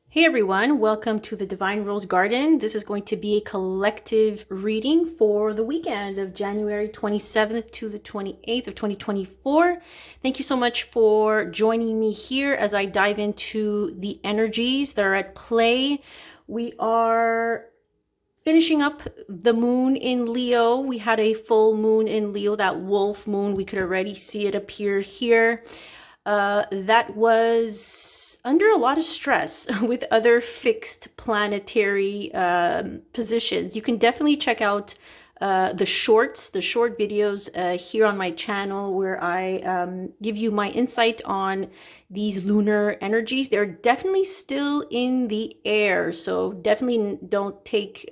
Hey everyone, welcome to the Divine Rose Garden. This is going to be a collective reading for the weekend of January 27th to the 28th of 2024. Thank you so much for joining me here as I dive into the energies that are at play. We are finishing up the moon in Leo. We had a full moon in Leo, that wolf moon. We could already see it appear here. That was under a lot of stress with other fixed planetary positions. You can definitely check out the short videos here on my channel where I give you my insight on these lunar energies. They're definitely still in the air, so definitely don't take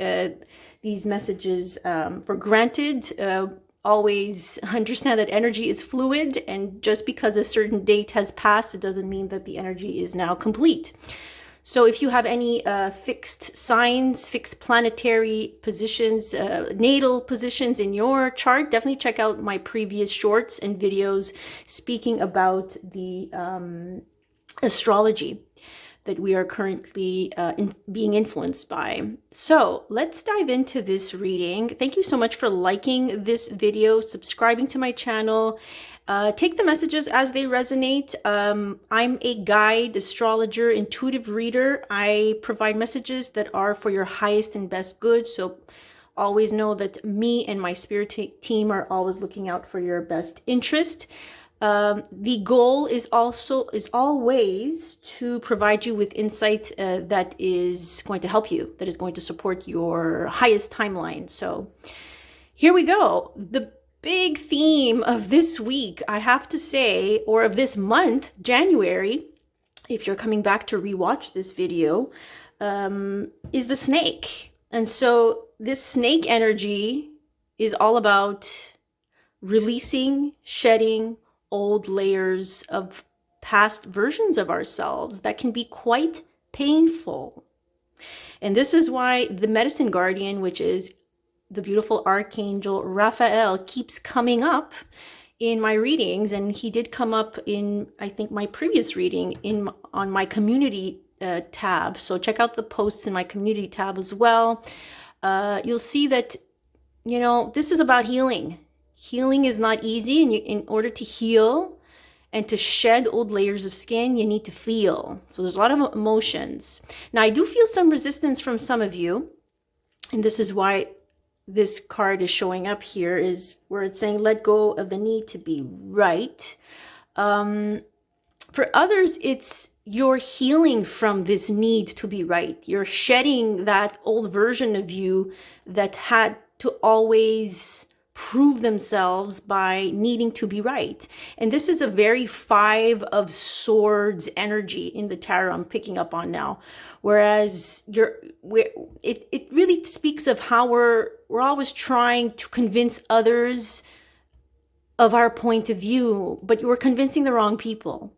these messages for granted. Always understand that energy is fluid, and just because a certain date has passed, it doesn't mean that the energy is now complete. So if you have any fixed signs, fixed planetary positions, natal positions in your chart, definitely check out my previous shorts and videos speaking about the astrology that we are currently being influenced by. So let's dive into this reading. Thank you so much for liking this video, subscribing to my channel. Take the messages as they resonate. I'm a guide, astrologer, intuitive reader. I provide messages that are for your highest and best good. So always know that me and my spirit team are always looking out for your best interest. The goal is always to provide you with insight that is going to help you, that is going to support your highest timeline. So here we go. The big theme of this week, I have to say, or of this month, January, if you're coming back to rewatch this video, is the snake. And so this snake energy is all about releasing, shedding old layers of past versions of ourselves that can be quite painful. And this is why the medicine guardian, which is the beautiful archangel Raphael, keeps coming up in my readings. And he did come up in, I think, my previous reading on my community tab. So check out the posts in my community tab as well. You'll see that, you know, this is about healing. Healing is not easy, and in order to heal and to shed old layers of skin, you need to feel. So there's a lot of emotions. Now, I do feel some resistance from some of you, and this is why this card is showing up here, is where it's saying, let go of the need to be right. For others, it's you're healing from this need to be right. You're shedding that old version of you that had to always prove themselves by needing to be right. And this is a very Five of Swords energy in the tarot I'm picking up on now. Whereas it really speaks of how we're always trying to convince others of our point of view, but we're convincing the wrong people.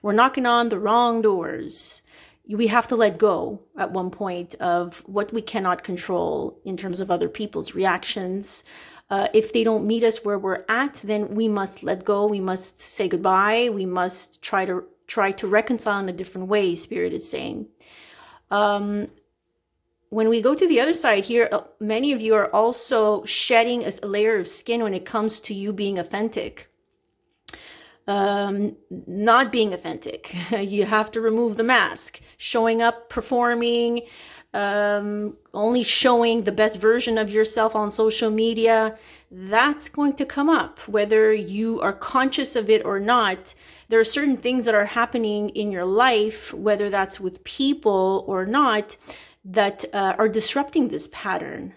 We're knocking on the wrong doors. We have to let go at one point of what we cannot control in terms of other people's reactions. If they don't meet us where we're at, then we must let go. We must say goodbye. We must try to reconcile in a different way, Spirit is saying. When we go to the other side here, many of you are also shedding a layer of skin when it comes to you being authentic. Not being authentic. You have to remove the mask. Showing up, performing, only showing the best version of yourself on social media, that's going to come up whether you are conscious of it or not. There are certain things that are happening in your life, whether that's with people or not, that are disrupting this pattern,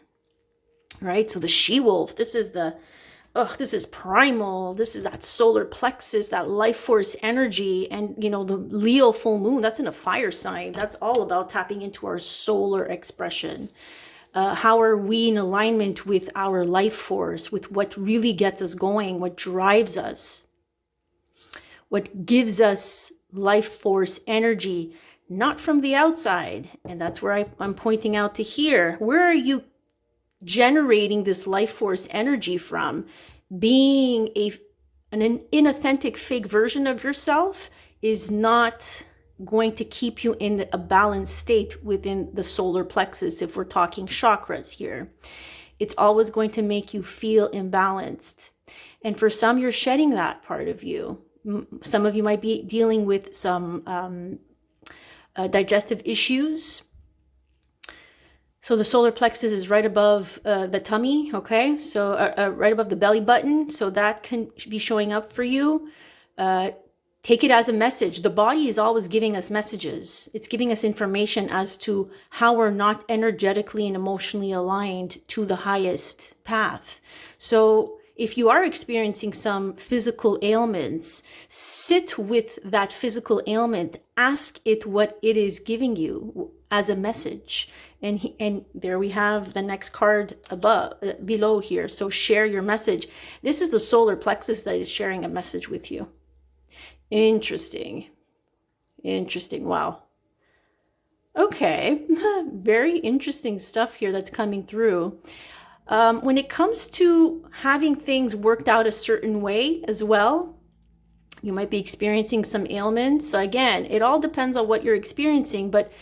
right? So the she-wolf, this is primal. This is that solar plexus, that life force energy. And, you know, the Leo full moon, that's in a fire sign. That's all about tapping into our solar expression. How are we in alignment with our life force, with what really gets us going, what drives us, what gives us life force energy, not from the outside. And that's where I'm pointing out to here. Where are you generating this life force energy from? Being an inauthentic, fake version of yourself is not going to keep you in a balanced state within the solar plexus, if we're talking chakras here. It's always going to make you feel imbalanced. And for some, you're shedding that part of you. Some of you might be dealing with some digestive issues. So the solar plexus is right above the tummy, okay? So right above the belly button. So that can be showing up for you. Take it as a message. The body is always giving us messages. It's giving us information as to how we're not energetically and emotionally aligned to the highest path. So if you are experiencing some physical ailments, sit with that physical ailment. Ask it what it is giving you as a message. And there we have the next card below here. So share your message. This is the solar plexus that is sharing a message with you. Interesting. Wow. Okay. Very interesting stuff here that's coming through. When it comes to having things worked out a certain way as well, you might be experiencing some ailments. So again, it all depends on what you're experiencing. But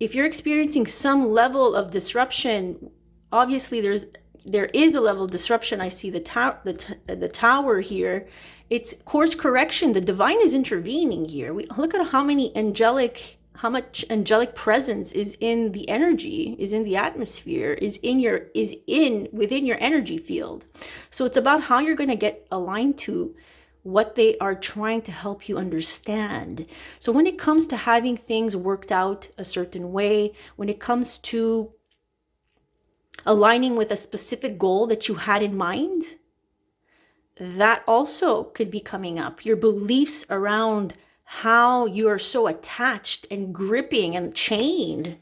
if you're experiencing some level of disruption, obviously there is a level of disruption. I see the tower here. It's course correction. The divine is intervening here. We look at how much angelic presence is in the energy, is in the atmosphere, is within your energy field. So it's about how you're going to get aligned to what they are trying to help you understand. So when it comes to having things worked out a certain way, when it comes to aligning with a specific goal that you had in mind, that also could be coming up. Your beliefs around how you are so attached and gripping and chained.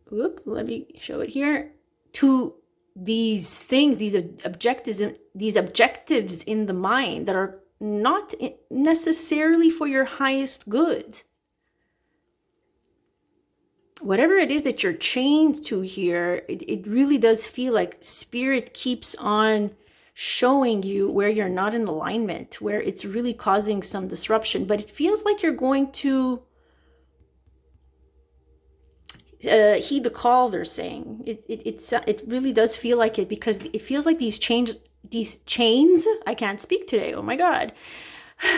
Let me show it here. To these things, these objectives in the mind that are not necessarily for your highest good. Whatever it is that you're chained to here, it really does feel like spirit keeps on showing you where you're not in alignment, where it's really causing some disruption. But it feels like you're going to heed the call, they're saying. It really does feel like it, because it feels like these chains, I can't speak today, oh my God.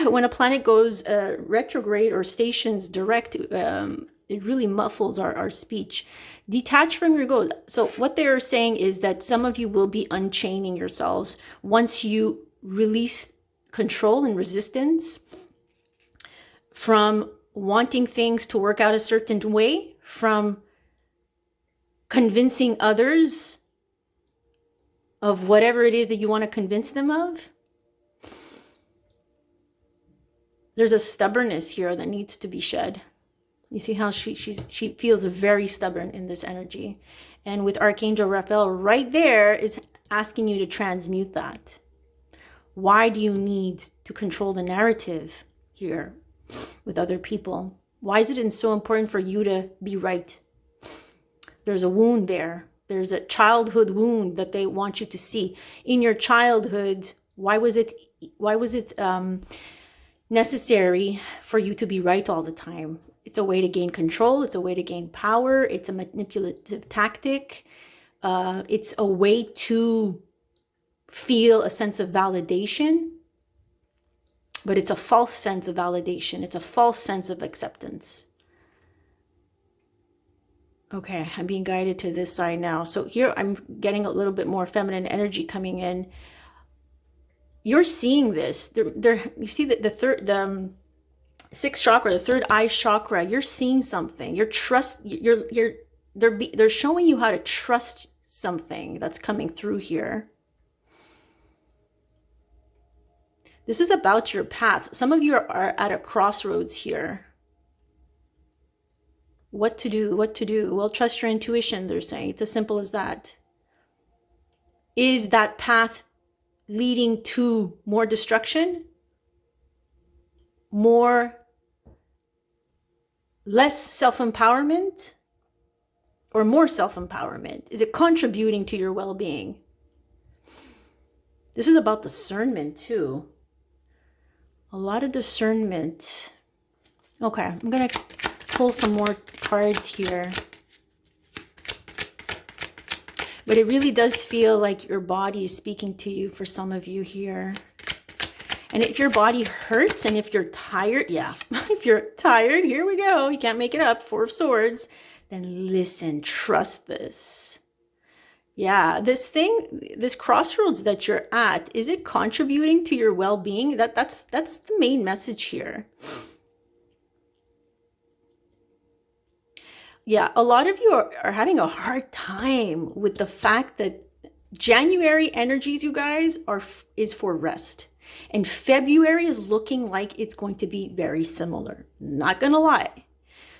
When a planet goes retrograde or stations direct, it really muffles our speech. Detach from your goals. So what they're saying is that some of you will be unchaining yourselves once you release control and resistance from wanting things to work out a certain way, from convincing others of whatever it is that you want to convince them of. There's a stubbornness here that needs to be shed. You see how she feels very stubborn in this energy. And with Archangel Raphael right there is asking you to transmute that. Why do you need to control the narrative here with other people? Why is it so important for you to be right? There's a wound there. There's a childhood wound that they want you to see. In your childhood, why was it necessary for you to be right all the time? It's a way to gain control. It's a way to gain power. It's a manipulative tactic. It's a way to feel a sense of validation. But it's a false sense of validation. It's a false sense of acceptance. Okay, I'm being guided to this side now. So here I'm getting a little bit more feminine energy coming in. You're seeing this. You see that the sixth chakra, the third eye chakra, you're seeing something. They're showing you how to trust something that's coming through here. This is about your past. Some of you are at a crossroads here. What to do? Well, trust your intuition, they're saying. It's as simple as that. Is that path leading to more destruction? Less self-empowerment? Or more self-empowerment? Is it contributing to your well-being? This is about discernment too. A lot of discernment. Okay, I'm going to pull some more cards here. But it really does feel like your body is speaking to you for some of you here. And if your body hurts and if you're tired, yeah, if you're tired, here we go. You can't make it up, Four of Swords. Then listen, trust this. Yeah, this crossroads that you're at, is it contributing to your well-being? That's the main message here. Yeah, a lot of you are having a hard time with the fact that January energies, you guys, is for rest. And February is looking like it's going to be very similar. Not gonna lie.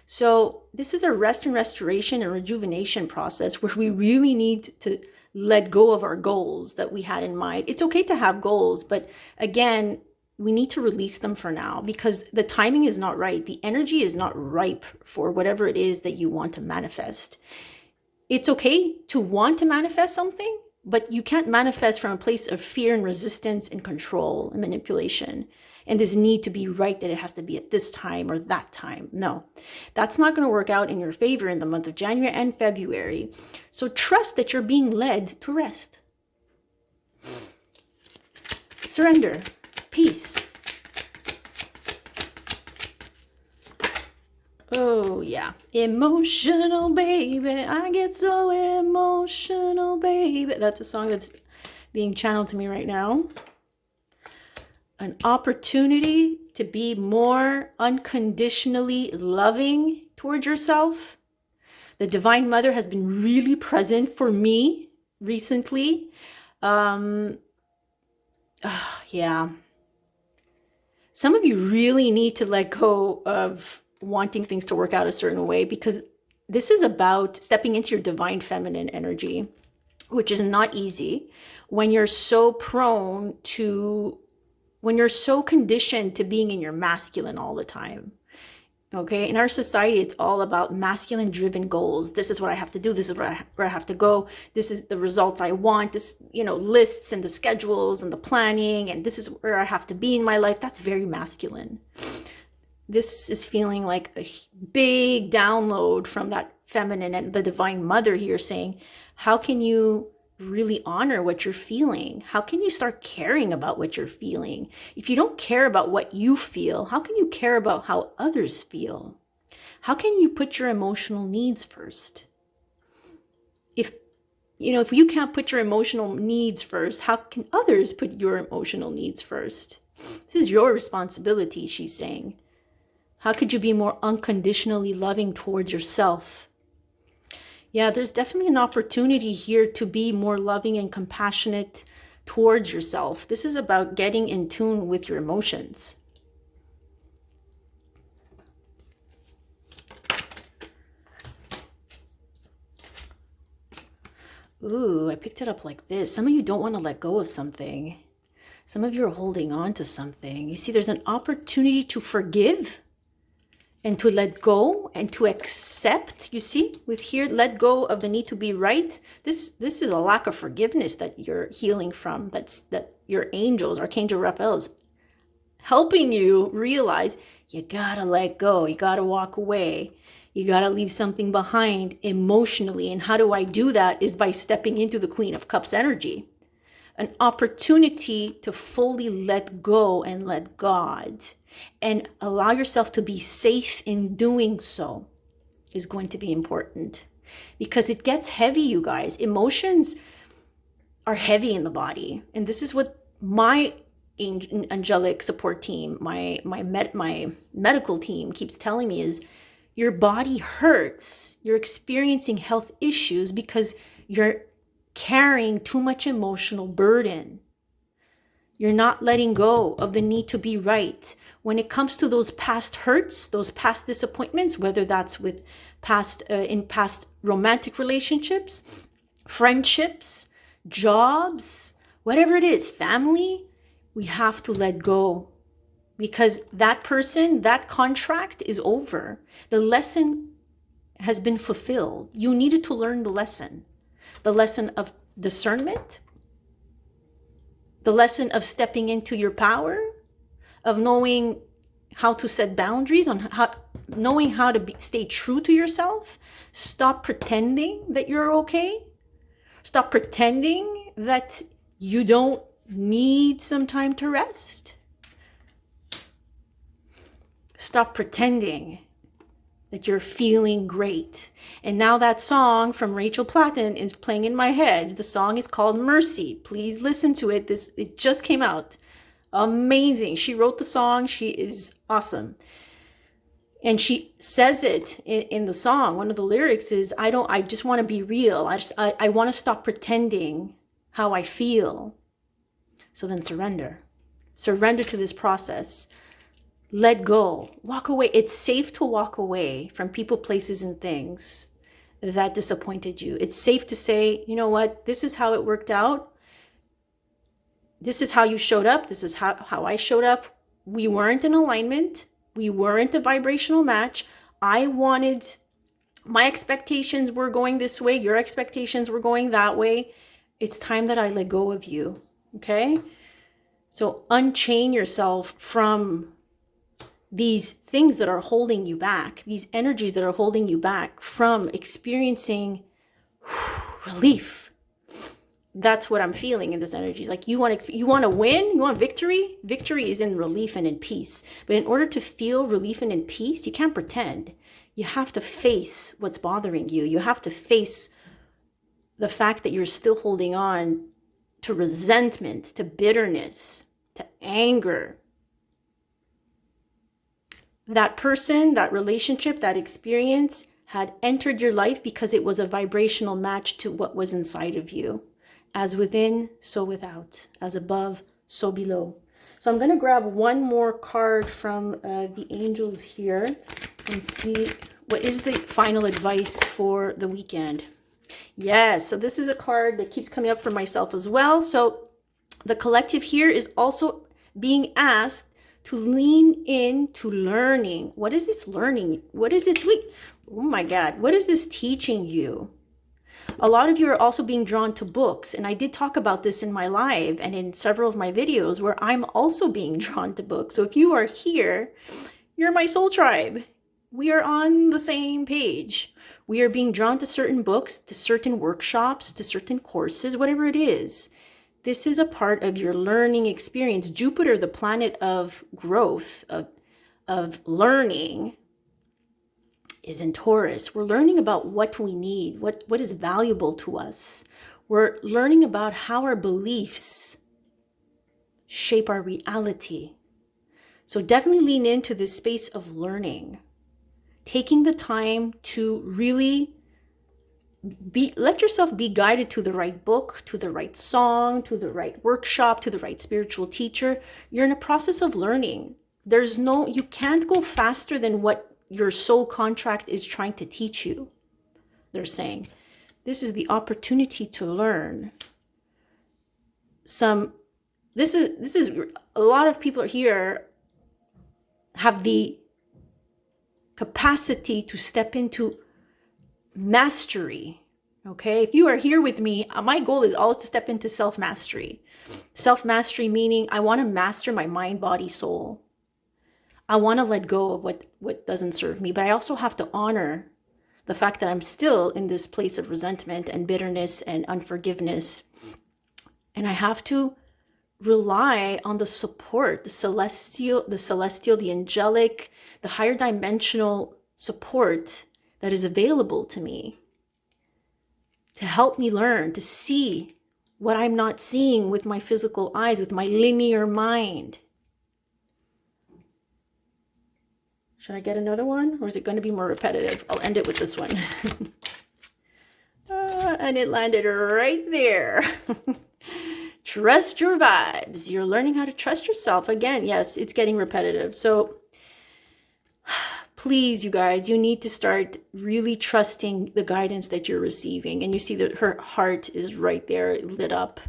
So this is a rest and restoration and rejuvenation process where we really need to let go of our goals that we had in mind. It's okay to have goals, but again, we need to release them for now because the timing is not right. The energy is not ripe for whatever it is that you want to manifest. It's okay to want to manifest something, but you can't manifest from a place of fear and resistance and control and manipulation and this need to be right, that it has to be at this time or that time. No, that's not going to work out in your favor in the month of January and February. So trust that you're being led to rest. Surrender. Peace. Oh, yeah. Emotional, baby. I get so emotional, baby. That's a song that's being channeled to me right now. An opportunity to be more unconditionally loving towards yourself. The Divine Mother has been really present for me recently. Yeah. Some of you really need to let go of wanting things to work out a certain way, because this is about stepping into your divine feminine energy, which is not easy when you're so prone to, when you're so conditioned to being in your masculine all the time. Okay, in our society, it's all about masculine driven goals. This is what I have to do. This is where I have to go. This is the results I want. This, lists and the schedules and the planning, and this is where I have to be in my life. That's very masculine. This is feeling like a big download from that feminine and the Divine Mother here saying, how can you really honor what you're feeling? How can you start caring about what you're feeling? If you don't care about what you feel, how can you care about how others feel? How can you put your emotional needs first? If you can't put your emotional needs first, how can others put your emotional needs first? This is your responsibility, she's saying. How could you be more unconditionally loving towards yourself? Yeah, there's definitely an opportunity here to be more loving and compassionate towards yourself. This is about getting in tune with your emotions. Ooh, I picked it up like this. Some of you don't want to let go of something. Some of you are holding on to something. You see, there's an opportunity to forgive and to let go and to accept. You see, with here, let go of the need to be right. This is a lack of forgiveness that you're healing from. That your angels, Archangel Raphael, is helping you realize you gotta let go. You gotta walk away. You gotta leave something behind emotionally. And how do I do that? Is by stepping into the Queen of Cups energy. An opportunity to fully let go and let God and allow yourself to be safe in doing so is going to be important, because it gets heavy, you guys. Emotions are heavy in the body. And this is what my angelic support team, my medical team keeps telling me is, your body hurts. You're experiencing health issues because you're carrying too much emotional burden. You're not letting go of the need to be right. When it comes to those past hurts, those past disappointments, whether that's with past romantic relationships, friendships, jobs, whatever it is, family, we have to let go, because that person, that contract is over. The lesson has been fulfilled. You needed to learn the lesson of discernment, the lesson of stepping into your power, of knowing how to set boundaries, on knowing how to stay true to yourself. Stop pretending that you're okay. Stop pretending that you don't need some time to rest. Stop pretending that you're feeling great. And now that song from Rachel Platten is playing in my head. The song is called Mercy. Please listen to it. It just came out. Amazing. She wrote the song. She is awesome. And she says it in the song. One of the lyrics is, I just want to be real. I want to stop pretending how I feel. So then surrender. Surrender to this process. Let go. Walk away. It's safe to walk away from people, places, and things that disappointed you. It's safe to say, you know what? This is how it worked out. This is how you showed up. This is how I showed up. We weren't in alignment. We weren't a vibrational match. My expectations were going this way. Your expectations were going that way. It's time that I let go of you. Okay? So unchain yourself from these things that are holding you back, these energies that are holding you back from experiencing relief. That's what I'm feeling in this energy. It's like you want to win, you want victory. Victory is in relief and in peace. But in order to feel relief and in peace, you can't pretend. You have to face what's bothering you. You have to face the fact that you're still holding on to resentment, to bitterness, to anger. That person, that relationship, that experience had entered your life because it was a vibrational match to what was inside of you. As within, so without. As above, so below. So I'm going to grab one more card from the angels here and see what is the final advice for the weekend. Yes, so this is a card that keeps coming up for myself as well. So the collective here is also being asked to lean into learning. What is this learning? What is this? Oh my God, what is this teaching you? A lot of you are also being drawn to books. And I did talk about this in my live and in several of my videos where I'm also being drawn to books. So if you are here, you're my soul tribe. We are on the same page. We are being drawn to certain books, to certain workshops, to certain courses, whatever it is. This is a part of your learning experience. Jupiter, the planet of growth, of learning, is in Taurus. We're learning about what we need, what is valuable to us. We're learning about how our beliefs shape our reality. So definitely lean into this space of learning, taking the time to really let yourself be guided to the right book, to the right song, to the right workshop, to the right spiritual teacher. You're in a process of learning. You can't go faster than what your soul contract is trying to teach you. They're saying, this is the opportunity to learn. This is a lot of people here have the capacity to step into mastery. Okay, if you are here with me, my goal is always to step into self-mastery. Self-mastery meaning I want to master my mind, body, soul. I want to let go of what doesn't serve me, but I also have to honor the fact that I'm still in this place of resentment and bitterness and unforgiveness. And I have to rely on the support, the celestial, the angelic, the higher dimensional support that is available to me to help me learn, to see what I'm not seeing with my physical eyes, with my linear mind. Should I get another one, or is it going to be more repetitive? I'll end it with this one. And it landed right there. Trust your vibes. You're learning how to trust yourself. Again, yes, it's getting repetitive. So please, you guys, you need to start really trusting the guidance that you're receiving. And you see that her heart is right there, lit up.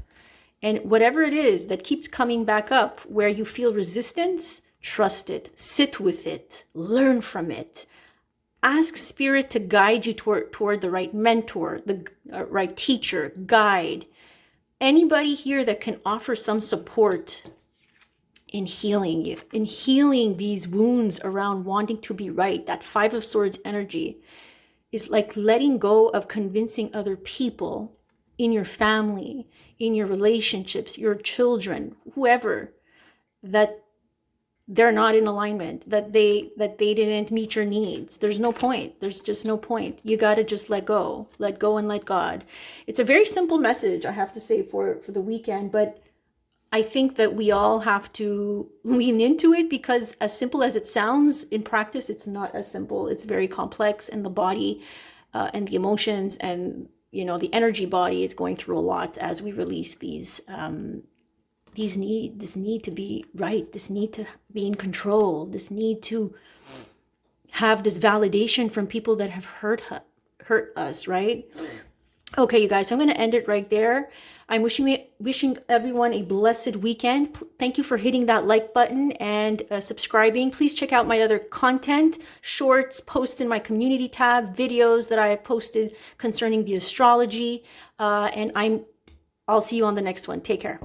And whatever it is that keeps coming back up, where you feel resistance, trust it, sit with it, learn from it. Ask Spirit to guide you toward the right mentor, the right teacher, guide. Anybody here that can offer some support in healing you, in healing these wounds around wanting to be right. That Five of Swords energy is like letting go of convincing other people in your family, in your relationships, your children, whoever, that they're not in alignment, that they didn't meet your needs. There's no point. There's just no point. You got to just let go and let God. It's a very simple message, I have to say, for the weekend, but I think that we all have to lean into it, because as simple as it sounds, in practice, it's not as simple. It's very complex, and the body and the emotions and, you know, the energy body is going through a lot as we release this need to be right, this need to be in control, this need to have this validation from people that have hurt us, right? Okay, you guys, so I'm going to end it right there. I'm wishing everyone a blessed weekend. Thank you for hitting that like button and subscribing. Please check out my other content, shorts, posts in my community tab, videos that I have posted concerning the astrology. And I'll see you on the next one. Take care.